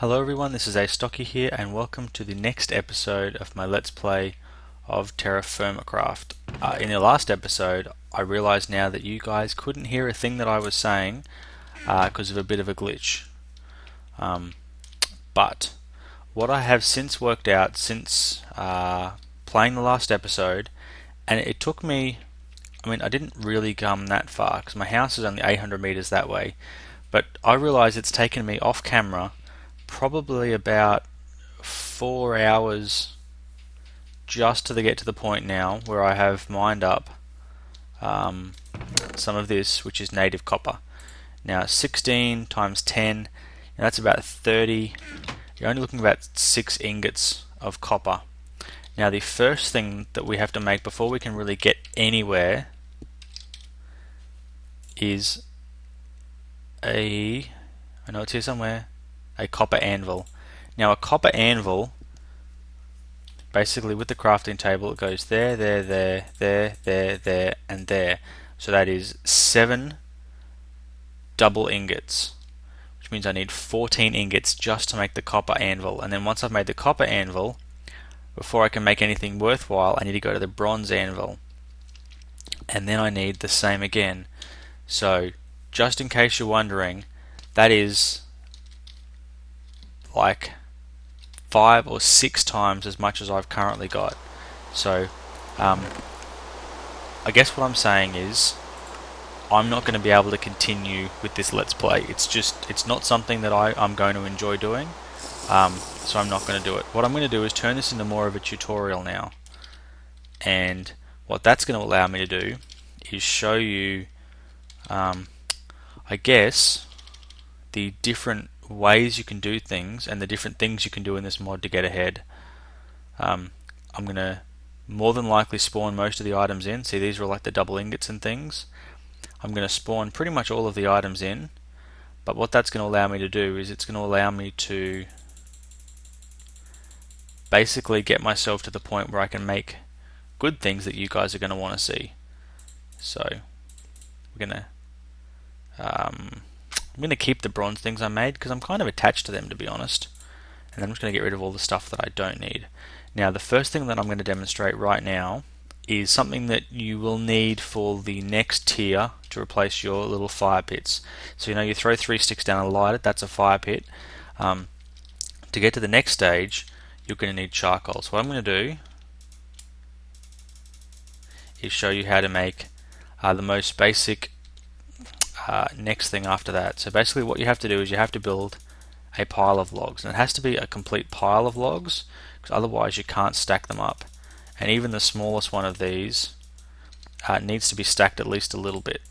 Hello everyone, this is Astocky here and welcome to the next episode of my Let's Play of TerraFirmaCraft. In the last episode I realized now that you guys couldn't hear a thing that I was saying because of a bit of a glitch. But what I have since worked out since playing the last episode, and it took me, I didn't really come that far because my house is only 800 meters that way, but I realize it's taken me off camera probably about 4 hours just to get to the point now where I have mined up some of this, which is native copper. Now 16 times 10, that's about 30. You're only looking at about 6 ingots of copper. Now the first thing that we have to make before we can really get anywhere is I know it's here somewhere, a copper anvil. Now a copper anvil, basically with the crafting table, it goes there, there, and there. So that is 7 double ingots, which means I need 14 ingots just to make the copper anvil. And then once I've made the copper anvil, before I can make anything worthwhile, I need to go to the bronze anvil. And then I need the same again. So just in case you're wondering, that is like 5 or 6 times as much as I've currently got. So I guess what I'm saying is I'm not going to be able to continue with this Let's Play. It's not something that I'm going to enjoy doing, so I'm not going to do it. What I'm going to do is turn this into more of a tutorial now, and what that's going to allow me to do is show you I guess the different ways you can do things and the different things you can do in this mod to get ahead. I'm going to more than likely spawn most of the items in. See, these are like the double ingots and things. I'm going to spawn pretty much all of the items in, but what that's going to allow me to do is it's going to allow me to basically get myself to the point where I can make good things that you guys are going to want to see. So we're going to I'm going to keep the bronze things I made because I'm kind of attached to them, to be honest, and I'm just going to get rid of all the stuff that I don't need. Now the first thing that I'm going to demonstrate right now is something that you will need for the next tier to replace your little fire pits. So you throw 3 sticks down and light it, that's a fire pit. To get to the next stage you're going to need charcoal. So what I'm going to do is show you how to make the most basic next thing after that. So basically what you have to do is you have to build a pile of logs, and it has to be a complete pile of logs because otherwise you can't stack them up, and even the smallest one of these needs to be stacked at least a little bit.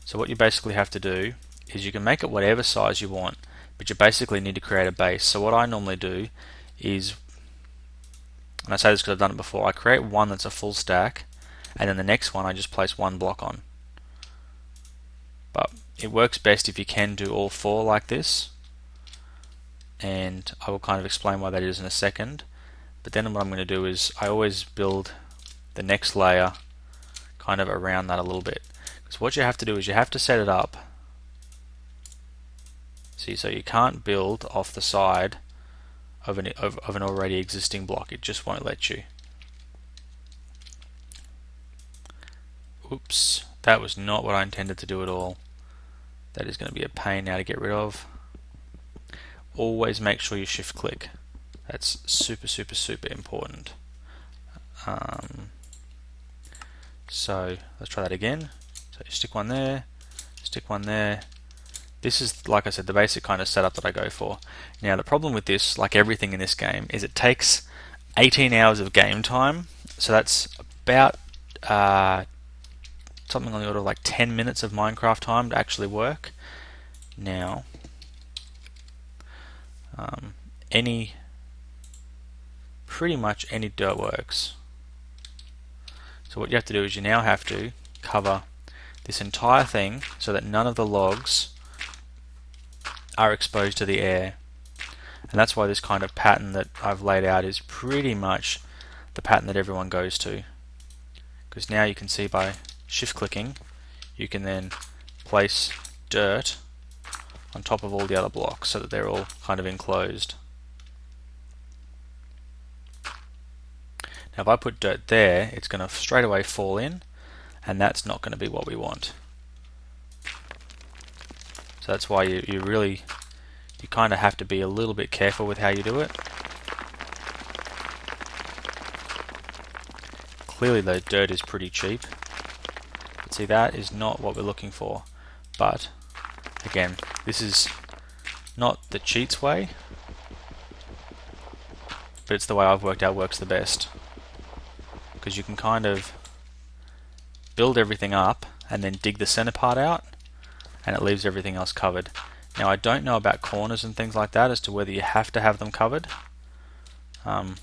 So what you basically have to do is you can make it whatever size you want, but you basically need to create a base. So what I normally do is, and I say this because I've done it before, I create one that's a full stack, and then the next one I just place 1 block on. But it works best if you can do all 4 like this, and I will kind of explain why that is in a second. But then what I'm going to do is I always build the next layer kind of around that a little bit, because what you have to do is you have to set it up. See, so you can't build off the side of an already existing block, it just won't let you. Oops, that was not what I intended to do at all. That is going to be a pain now to get rid of. Always make sure you shift click. That's super important. So let's try that again. So you stick one there, stick one there. This is, like I said, the basic kind of setup that I go for. Now the problem with this, like everything in this game, is it takes 18 hours of game time. So that's about something on the order of like 10 minutes of Minecraft time to actually work. Now, pretty much any dirt works. So what you have to do is you now have to cover this entire thing so that none of the logs are exposed to the air. And that's why this kind of pattern that I've laid out is pretty much the pattern that everyone goes to. Because now you can see by shift clicking you can then place dirt on top of all the other blocks so that they're all kind of enclosed. Now if I put dirt there, it's going to straight away fall in, and that's not going to be what we want. So that's why you kind of have to be a little bit careful with how you do it. Clearly the dirt is pretty cheap. But see, that is not what we're looking for. But again, this is not the cheats way, but it's the way I've worked out works the best. Because you can kind of build everything up and then dig the center part out, and it leaves everything else covered. Now I don't know about corners and things like that as to whether you have to have them covered, but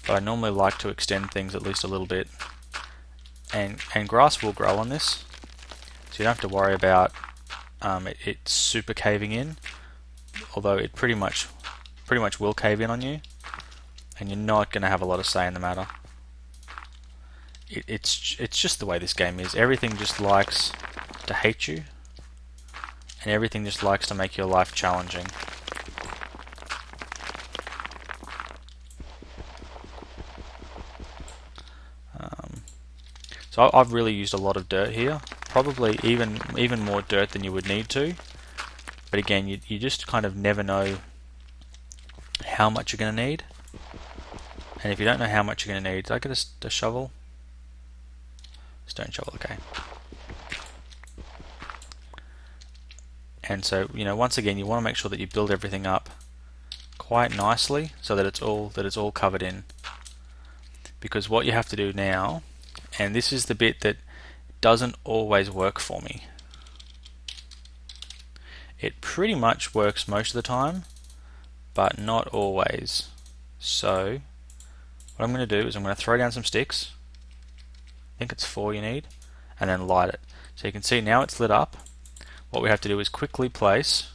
I normally like to extend things at least a little bit, and grass will grow on this, so you don't have to worry about it super caving in, although it pretty much will cave in on you, and you're not going to have a lot of say in the matter. It's just the way this game is. Everything just likes to hate you, and everything just likes to make your life challenging. So I've really used a lot of dirt here, probably even more dirt than you would need to, but again, you just kind of never know how much you're going to need, and if you don't know how much you're going to need, did I get a shovel? Stone shovel, okay. And so, once again, you want to make sure that you build everything up quite nicely so that it's all covered in. Because what you have to do now, and this is the bit that doesn't always work for me. It pretty much works most of the time, but not always. So, what I'm going to do is I'm going to throw down some sticks. I think it's 4 you need, and then light it. So you can see now it's lit up. What we have to do is quickly place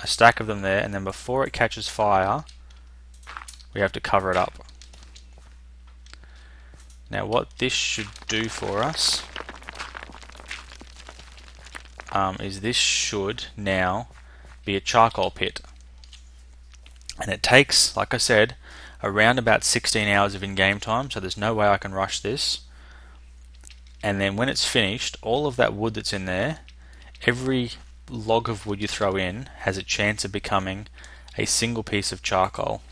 a stack of them there, and then before it catches fire, we have to cover it up. Now what this should do for us is this should now be a charcoal pit. And it takes, like I said, around about 16 hours of in-game time, so there's no way I can rush this. And then when it's finished, all of that wood that's in there, every log of wood you throw in has a chance of becoming a single piece of charcoal.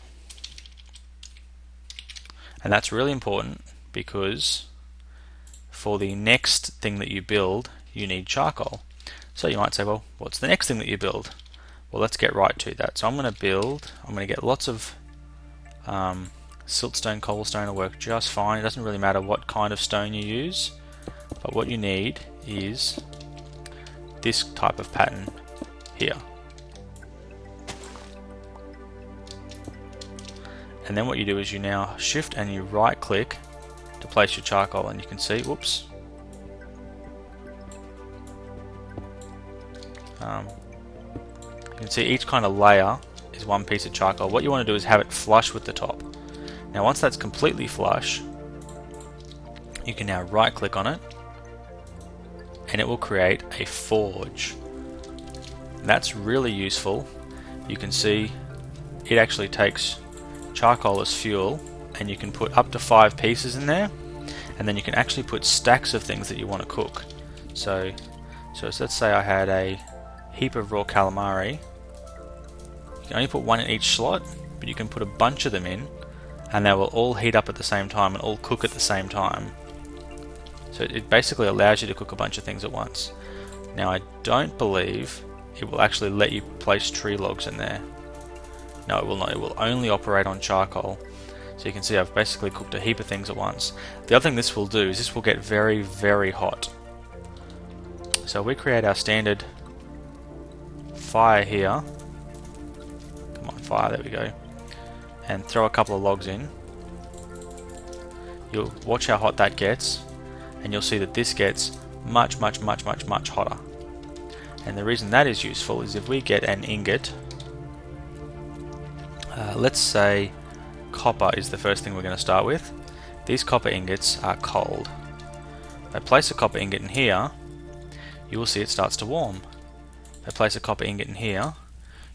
And that's really important because for the next thing that you build, you need charcoal. So you might say, well, what's the next thing that you build? Well, let's get right to that. So I'm going to get lots of siltstone, cobblestone will work just fine. It doesn't really matter what kind of stone you use, but what you need is this type of pattern here. And then what you do is you now shift and you right click to place your charcoal, and you can see, whoops, you can see each kind of layer is one piece of charcoal. What you want to do is have it flush with the top. Now once that's completely flush, you can now right click on it and it will create a forge. And that's really useful. You can see it actually takes charcoal as fuel, and you can put up to 5 pieces in there, and then you can actually put stacks of things that you want to cook. So let's say I had a heap of raw calamari. You can only put 1 in each slot, but you can put a bunch of them in and they will all heat up at the same time and all cook at the same time. So it basically allows you to cook a bunch of things at once. Now I don't believe it will actually let you place tree logs in there. No, it will not. It will only operate on charcoal. So you can see I've basically cooked a heap of things at once. The other thing this will do is this will get very, very hot. So we create our standard fire here. Come on, fire, there we go. And throw a couple of logs in. You'll watch how hot that gets, and you'll see that this gets much, much, much, much, much hotter. And the reason that is useful is if we get an ingot, let's say copper is the first thing we're going to start with. These copper ingots are cold. If I place a copper ingot in here, you will see it starts to warm. If I place a copper ingot in here,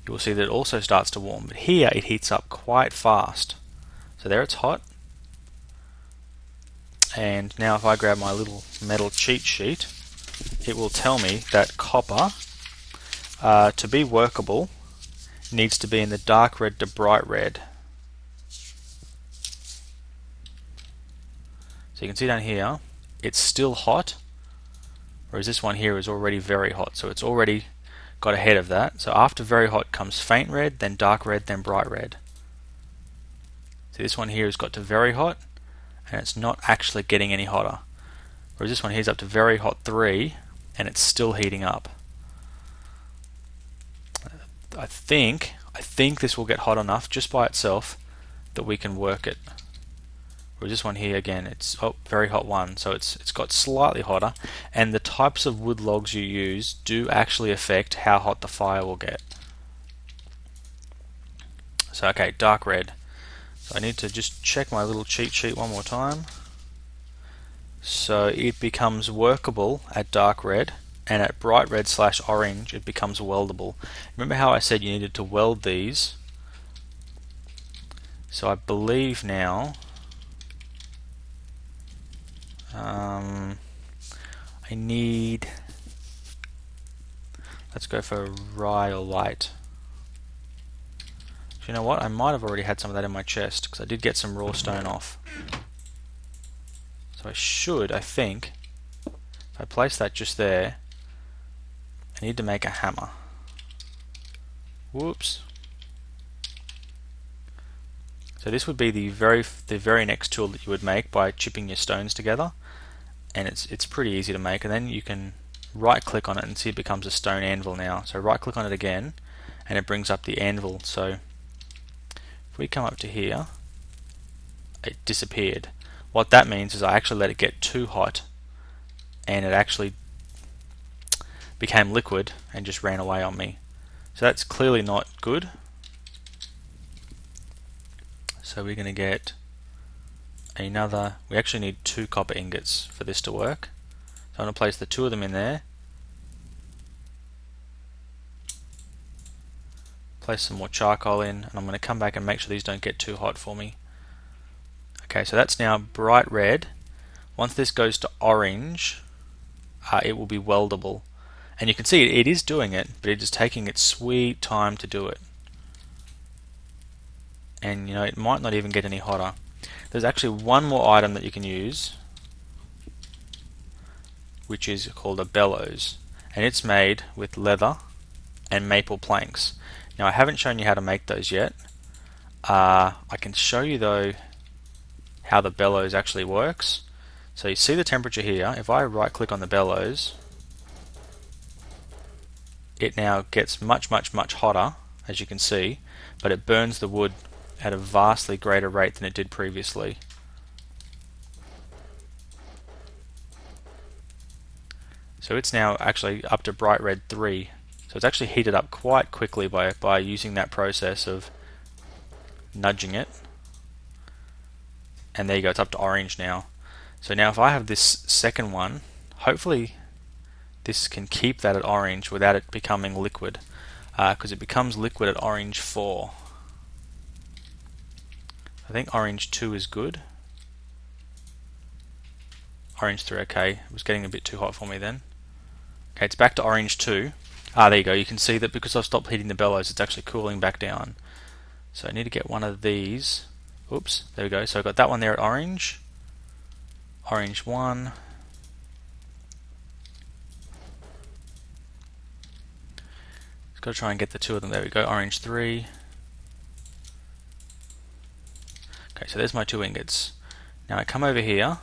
you will see that it also starts to warm, but here it heats up quite fast. So there it's hot. And now if I grab my little metal cheat sheet, it will tell me that copper, to be workable, needs to be in the dark red to bright red. So you can see down here, it's still hot, whereas this one here is already very hot, so it's already got ahead of that. So after very hot comes faint red, then dark red, then bright red. See, this one here has got to very hot, and it's not actually getting any hotter. Whereas this one here is up to very hot 3, and it's still heating up. I think this will get hot enough just by itself that we can work it. Whereas this one here, again, it's very hot 1, so it's got slightly hotter, and the types of wood logs you use do actually affect how hot the fire will get. So okay, dark red. So I need to just check my little cheat sheet one more time. So it becomes workable at dark red, and at bright red / orange it becomes weldable. Remember how I said you needed to weld these? So I believe now I need, let's go for rye or light. So you know what, I might have already had some of that in my chest because I did get some raw stone off. So I think, if I place that just there, I need to make a hammer. Whoops. So this would be the very next tool that you would make by chipping your stones together, and it's pretty easy to make. And then you can right click on it and see it becomes a stone anvil now. So right click on it again, and it brings up the anvil. So if we come up to here, it disappeared. What that means is I actually let it get too hot, and it actually became liquid and just ran away on me. So that's clearly not good. So we're going to get another, we actually need 2 copper ingots for this to work. So I'm going to place the 2 of them in there. Place some more charcoal in, and I'm going to come back and make sure these don't get too hot for me. Okay, so that's now bright red. Once this goes to orange, it will be weldable. And you can see it is doing it, but it is taking its sweet time to do it. And you know, it might not even get any hotter. There's actually one more item that you can use, which is called a bellows, and it's made with leather and maple planks. Now I haven't shown you how to make those yet. I can show you though how the bellows actually works. So you see the temperature here. If I right click on the bellows, it now gets much hotter, as you can see, but it burns the wood at a vastly greater rate than it did previously. So it's now actually up to bright red 3. So it's actually heated up quite quickly by using that process of nudging it. And there you go, it's up to orange now. So now if I have this second one, hopefully this can keep that at orange without it becoming liquid, because it becomes liquid at orange 4. I think orange 2 is good. Orange 3, okay. It was getting a bit too hot for me then. Okay, it's back to orange 2. There you go. You can see that because I've stopped heating the bellows, it's actually cooling back down. So I need to get one of these. Oops, there we go. So I've got that one there at orange. Orange 1. Just got to try and get the 2 of them. There we go. Orange 3. Okay, so there's my 2 ingots. Now I come over here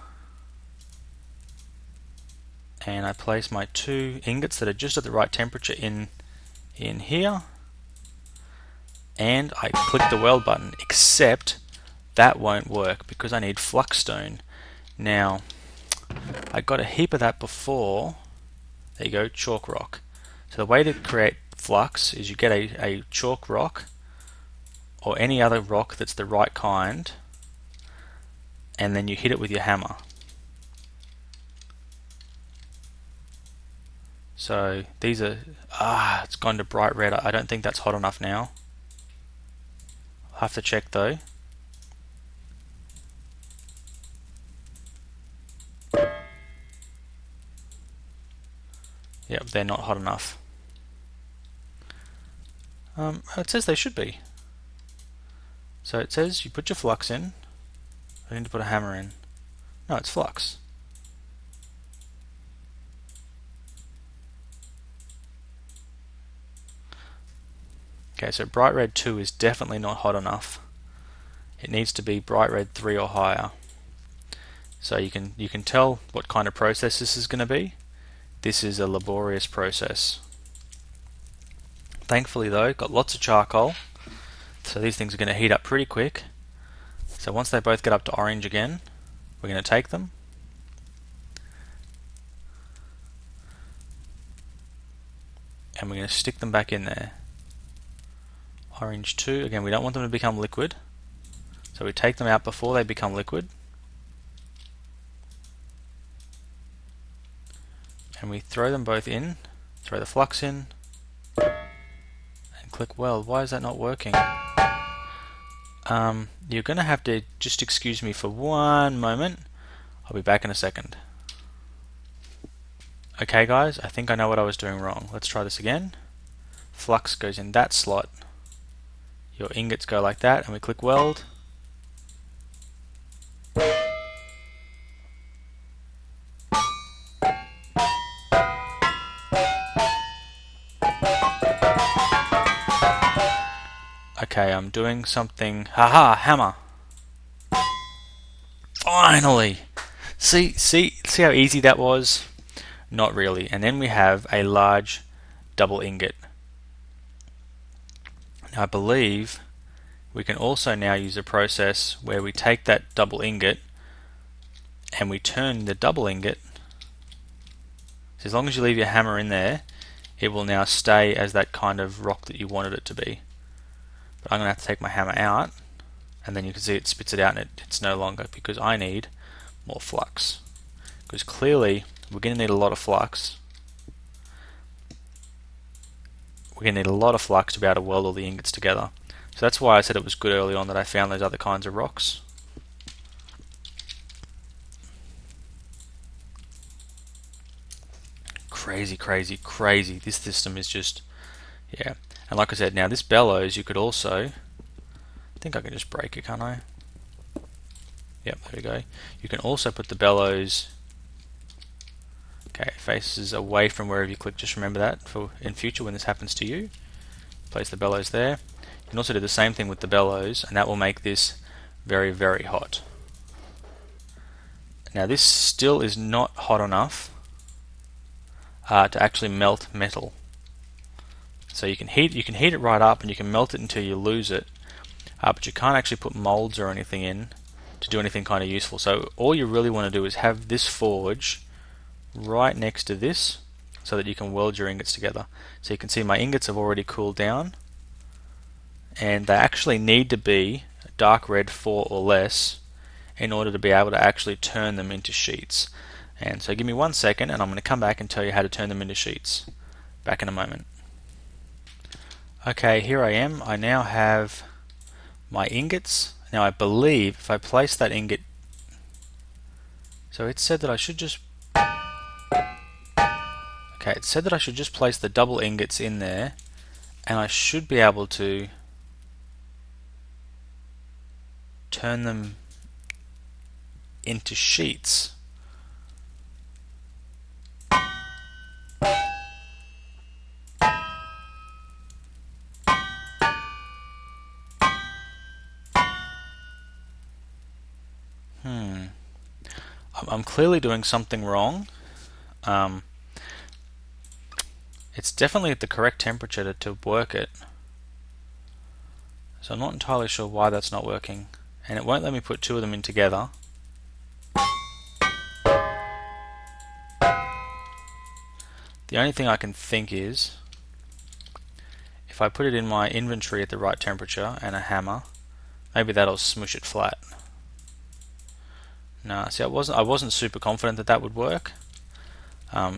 and I place my 2 ingots that are just at the right temperature in here, and I click the weld button, except that won't work because I need flux-stone. Now I got a heap of that before. There you go, chalk rock. So the way to create flux is you get a chalk rock or any other rock that's the right kind, and then you hit it with your hammer. So these are, it's gone to bright red. I don't think that's hot enough now. I'll have to check though. Yep, they're not hot enough. It says they should be. So it says you put your flux in. I need to put a hammer in. No, it's flux. Okay, so bright red 2 is definitely not hot enough. It needs to be bright red 3 or higher. So you can tell what kind of process this is going to be. This is a laborious process. Thankfully though, got lots of charcoal, so these things are going to heat up pretty quick. So once they both get up to orange again, we're going to take them. And we're going to stick them back in there. Orange 2, again we don't want them to become liquid, so we take them out before they become liquid. And we throw them both in, throw the flux in, and click weld. Why is that not working? You're going to have to just excuse me for one moment. I'll be back in a second. Okay guys, I think I know what I was doing wrong. Let's try this again. Flux goes in that slot. Your ingots go like that, and we click weld. Okay, I'm doing something. Haha, hammer. Finally! See how easy that was? Not really. And then we have a large double ingot. Now I believe we can also now use a process where we take that double ingot and we turn the double ingot. So as long as you leave your hammer in there, it will now stay as that kind of rock that you wanted it to be. But I'm going to have to take my hammer out, and then you can see it spits it out and it's no longer, because I need more flux. Because clearly we're going to need a lot of flux. We're going to need a lot of flux to be able to weld all the ingots together. So that's why I said it was good early on that I found those other kinds of rocks. Crazy, crazy, crazy. This system is just, yeah. And like I said, now this bellows, you could also, I think I can just break it, can't I? Yep, there we go. You can also put the bellows, okay, faces away from wherever you click. Just remember that for in future when this happens to you. Place the bellows there. You can also do the same thing with the bellows, and that will make this very, very hot. Now this still is not hot enough to actually melt metal. So you can heat it right up and you can melt it until you lose it, but you can't actually put molds or anything in to do anything kind of useful. So all you really want to do is have this forge right next to this so that you can weld your ingots together. So you can see my ingots have already cooled down, and they actually need to be dark red 4 or less in order to be able to actually turn them into sheets. And so give me 1 second and I'm going to come back and tell you how to turn them into sheets. Back in a moment. Okay, here I am. I now have my ingots. Now I believe if I place that ingot, so it said that I should just, okay, it said that I should just place the double ingots in there, and I should be able to turn them into sheets. I'm clearly doing something wrong. It's definitely at the correct temperature to work it. So I'm not entirely sure why that's not working. And it won't let me put two of them in together. The only thing I can think is, if I put it in my inventory at the right temperature and a hammer, maybe that'll smush it flat. No, see, I wasn't super confident that that would work.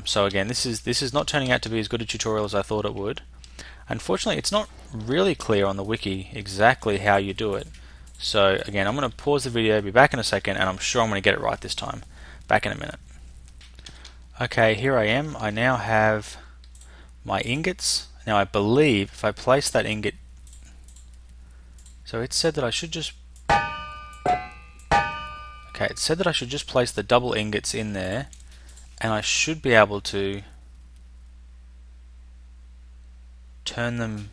So again, this is not turning out to be as good a tutorial as I thought it would. Unfortunately, it's not really clear on the wiki exactly how you do it. So again, I'm going to pause the video, be back in a second, and I'm sure I'm going to get it right this time. Back in a minute. Okay, here I am. I now have my ingots. Now I believe if I place that ingot, so it said that I should just, okay, it said that I should just place the double ingots in there, and I should be able to turn them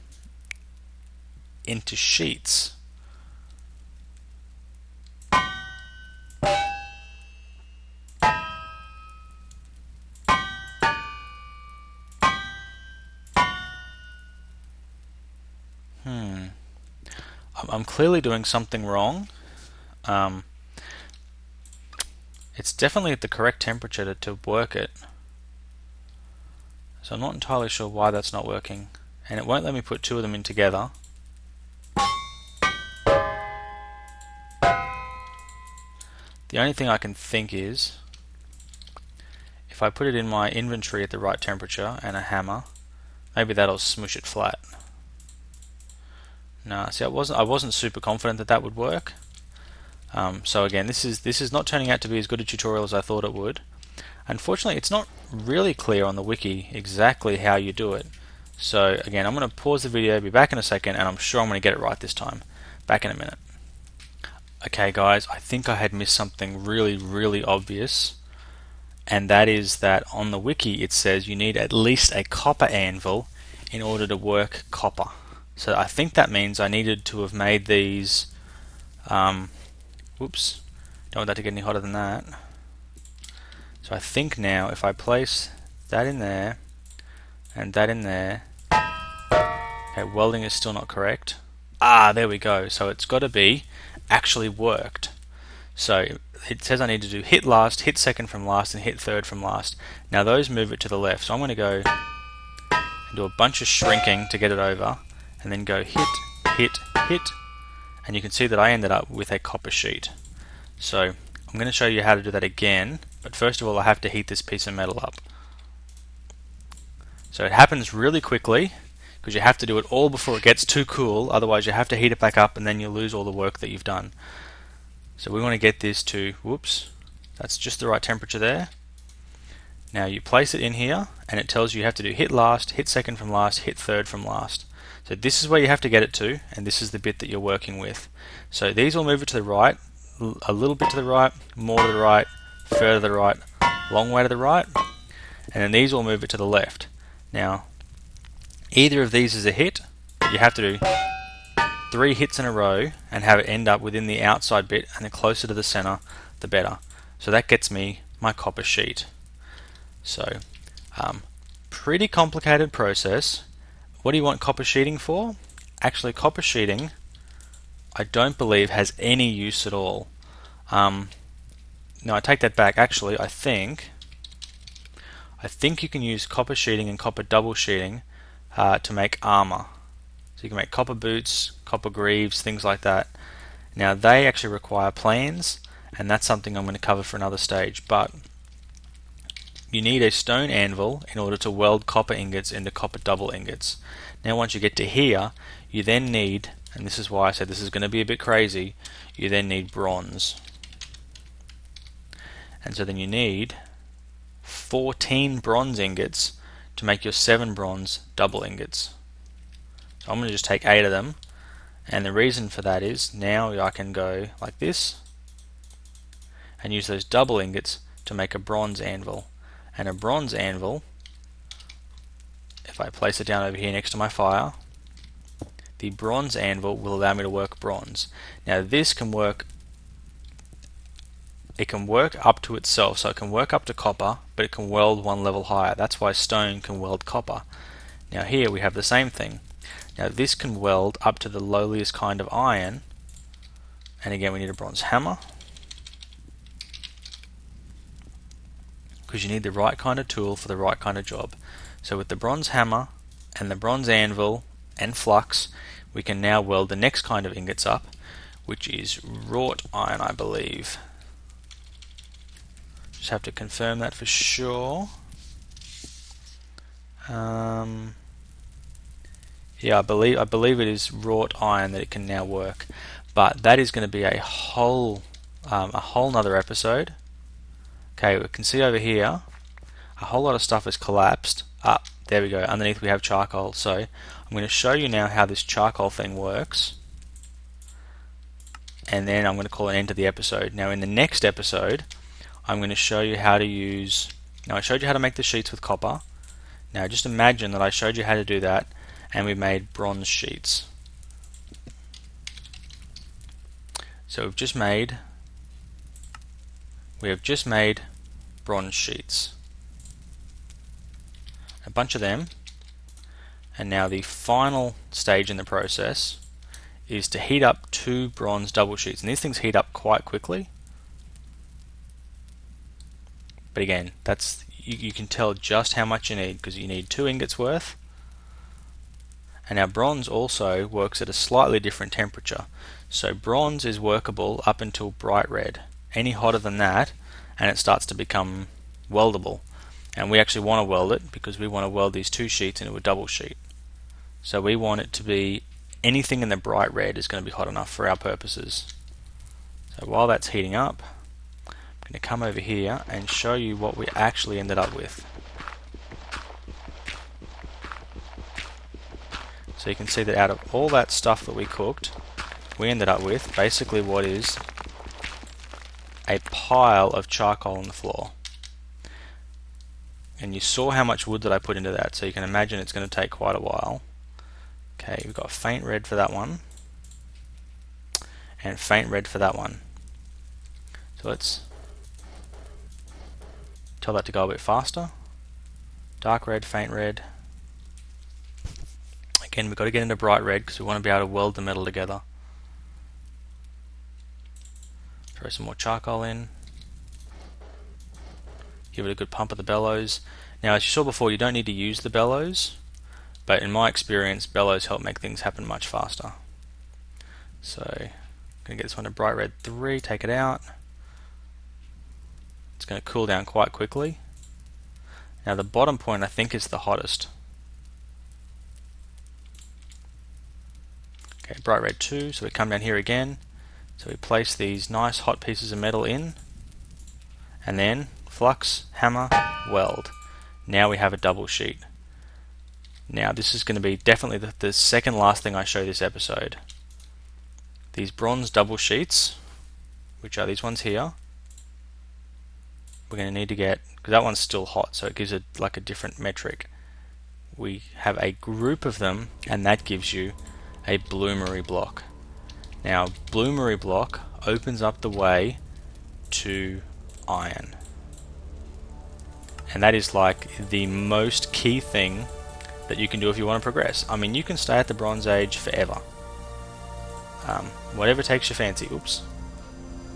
into sheets. I'm clearly doing something wrong. It's definitely at the correct temperature to work it. So I'm not entirely sure why that's not working. And it won't let me put two of them in together. The only thing I can think is, if I put it in my inventory at the right temperature and a hammer, maybe that'll smoosh it flat. No, see, I wasn't super confident that would work. So again, this is not turning out to be as good a tutorial as I thought it would. Unfortunately, it's not really clear on the wiki exactly how you do it. So again, I'm going to pause the video, be back in a second, and I'm sure I'm going to get it right this time. Back in a minute. Okay guys, I think I had missed something really obvious, and that is that on the wiki it says you need at least a copper anvil in order to work copper. So I think that means I needed to have made these, whoops, don't want that to get any hotter than that. So I think now if I place that in there and that in there, okay, welding is still not correct. Ah, there we go. So it's got to be actually worked. So it says I need to do hit last, hit second from last, and hit third from last. Now those move it to the left. So I'm going to go and do a bunch of shrinking to get it over, and then go hit, hit, hit, and you can see that I ended up with a copper sheet. So I'm going to show you how to do that again, but first of all I have to heat this piece of metal up. So it happens really quickly because you have to do it all before it gets too cool, otherwise you have to heat it back up and then you lose all the work that you've done. So we want to get this to, whoops, that's just the right temperature there. Now you place it in here and it tells you have to do hit last, hit second from last, hit third from last. So this is where you have to get it to, and this is the bit that you're working with. So these will move it to the right, a little bit to the right, more to the right, further to the right, long way to the right, and then these will move it to the left. Now either of these is a hit, but you have to do 3 hits in a row and have it end up within the outside bit, and the closer to the center the better. So that gets me my copper sheet. So pretty complicated process. What do you want copper sheeting for? Actually, copper sheeting I don't believe has any use at all. No, I take that back. Actually, I think you can use copper sheeting and copper double sheeting to make armor. So you can make copper boots, copper greaves, things like that. Now they actually require plans, and that's something I'm going to cover for another stage, but you need a stone anvil in order to weld copper ingots into copper double ingots. Now once you get to here, you then need, and this is why I said this is going to be a bit crazy, you then need bronze. And so then you need 14 bronze ingots to make your 7 bronze double ingots. So I'm going to just take 8 of them, and the reason for that is now I can go like this and use those double ingots to make a bronze anvil. And a bronze anvil, if I place it down over here next to my fire, the bronze anvil will allow me to work bronze. Now this can work, it can work up to itself, so it can work up to copper, but it can weld one level higher. That's why stone can weld copper. Now here we have the same thing. Now this can weld up to the lowliest kind of iron, and again we need a bronze hammer, because you need the right kind of tool for the right kind of job. So with the bronze hammer and the bronze anvil and flux, we can now weld the next kind of ingots up, which is wrought iron, I believe. Just have to confirm that for sure. Yeah, I believe it is wrought iron that it can now work, but that is going to be a whole nother episode. Okay, we can see over here a whole lot of stuff has collapsed. There we go. Underneath we have charcoal. So I'm going to show you now how this charcoal thing works, and then I'm going to call an end to the episode. Now in the next episode, I'm going to show you how to use. Now I showed you how to make the sheets with copper. Now just imagine that I showed you how to do that, and we made bronze sheets. So we have just made bronze sheets, a bunch of them, and now the final stage in the process is to heat up 2 bronze double sheets, and these things heat up quite quickly. But again, that's you can tell just how much you need, because you need 2 ingots worth. And now bronze also works at a slightly different temperature. So bronze is workable up until bright red. Any hotter than that and it starts to become weldable. And we actually want to weld it because we want to weld these 2 sheets into a double sheet. So we want it to be anything in the bright red is going to be hot enough for our purposes. So while that's heating up, I'm going to come over here and show you what we actually ended up with. So you can see that out of all that stuff that we cooked, we ended up with basically what is a pile of charcoal on the floor. And you saw how much wood that I put into that, so you can imagine it's going to take quite a while. Okay, we've got faint red for that one, and faint red for that one. So let's tell that to go a bit faster. Dark red, faint red. Again, we've got to get into bright red because we want to be able to weld the metal together. Throw some more charcoal in. Give it a good pump of the bellows. Now, as you saw before, you don't need to use the bellows, but in my experience, bellows help make things happen much faster. So, I'm going to get this one to bright red 3, take it out. It's going to cool down quite quickly. Now, the bottom point I think is the hottest. Okay, bright red 2, so we come down here again. So we place these nice hot pieces of metal in, and then flux, hammer, weld. Now we have a double sheet. Now this is going to be definitely the second last thing I show this episode. These bronze double sheets, which are these ones here, we're going to need to get, because that one's still hot, so it gives it like a different metric. We have a group of them, and that gives you a bloomery block. Now, bloomery block opens up the way to iron. And that is like the most key thing that you can do if you want to progress. I mean, you can stay at the Bronze Age forever. Whatever takes your fancy, oops.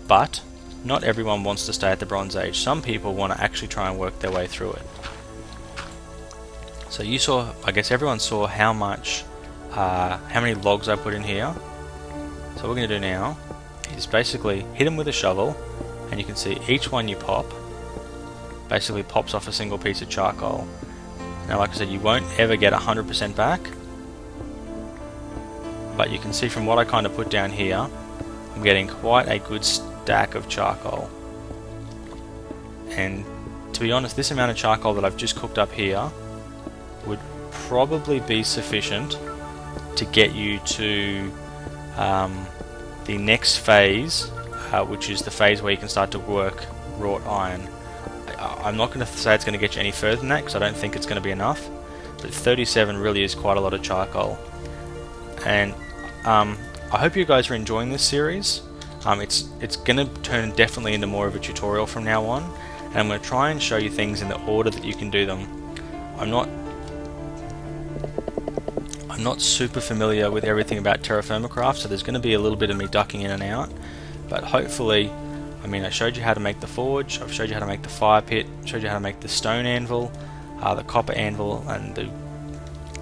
But not everyone wants to stay at the Bronze Age. Some people want to actually try and work their way through it. So you saw, I guess everyone saw how many logs I put in here. So what we're going to do now is basically hit them with a shovel, and you can see each one you pop basically pops off a single piece of charcoal. Now, like I said, you won't ever get 100% back, but you can see from what I kind of put down here, I'm getting quite a good stack of charcoal. And to be honest, this amount of charcoal that I've just cooked up here would probably be sufficient to get you to the next phase, which is the phase where you can start to work wrought iron. I'm not going to say it's going to get you any further than that because I don't think it's going to be enough, but 37 really is quite a lot of charcoal. And I hope you guys are enjoying this series. It's going to turn definitely into more of a tutorial from now on, and I'm going to try and show you things in the order that you can do them. I'm not super familiar with everything about TerraFirmaCraft, so there's going to be a little bit of me ducking in and out, but hopefully, I mean, I showed you how to make the forge, I've showed you how to make the fire pit, showed you how to make the stone anvil, the copper anvil, and it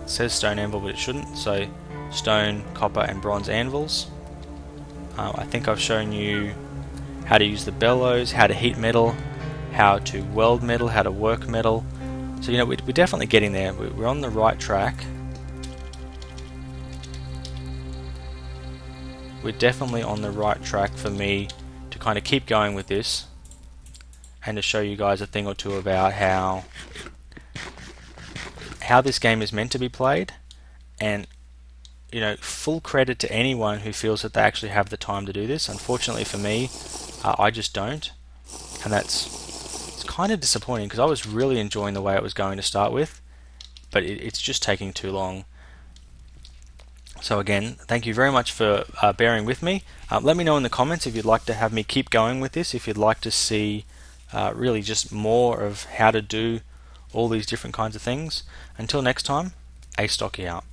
says stone anvil but it shouldn't, so stone, copper and bronze anvils. I think I've shown you how to use the bellows, how to heat metal, how to weld metal, how to work metal, So we're definitely getting there. We're on the right track. We're definitely on the right track for me to kind of keep going with this and to show you guys a thing or two about how this game is meant to be played. And full credit to anyone who feels that they actually have the time to do this. Unfortunately for me, I just don't, and it's kind of disappointing because I was really enjoying the way it was going to start with, but it's just taking too long. So again, thank you very much for bearing with me. Let me know in the comments if you'd like to have me keep going with this, if you'd like to see really just more of how to do all these different kinds of things. Until next time, Astocky out.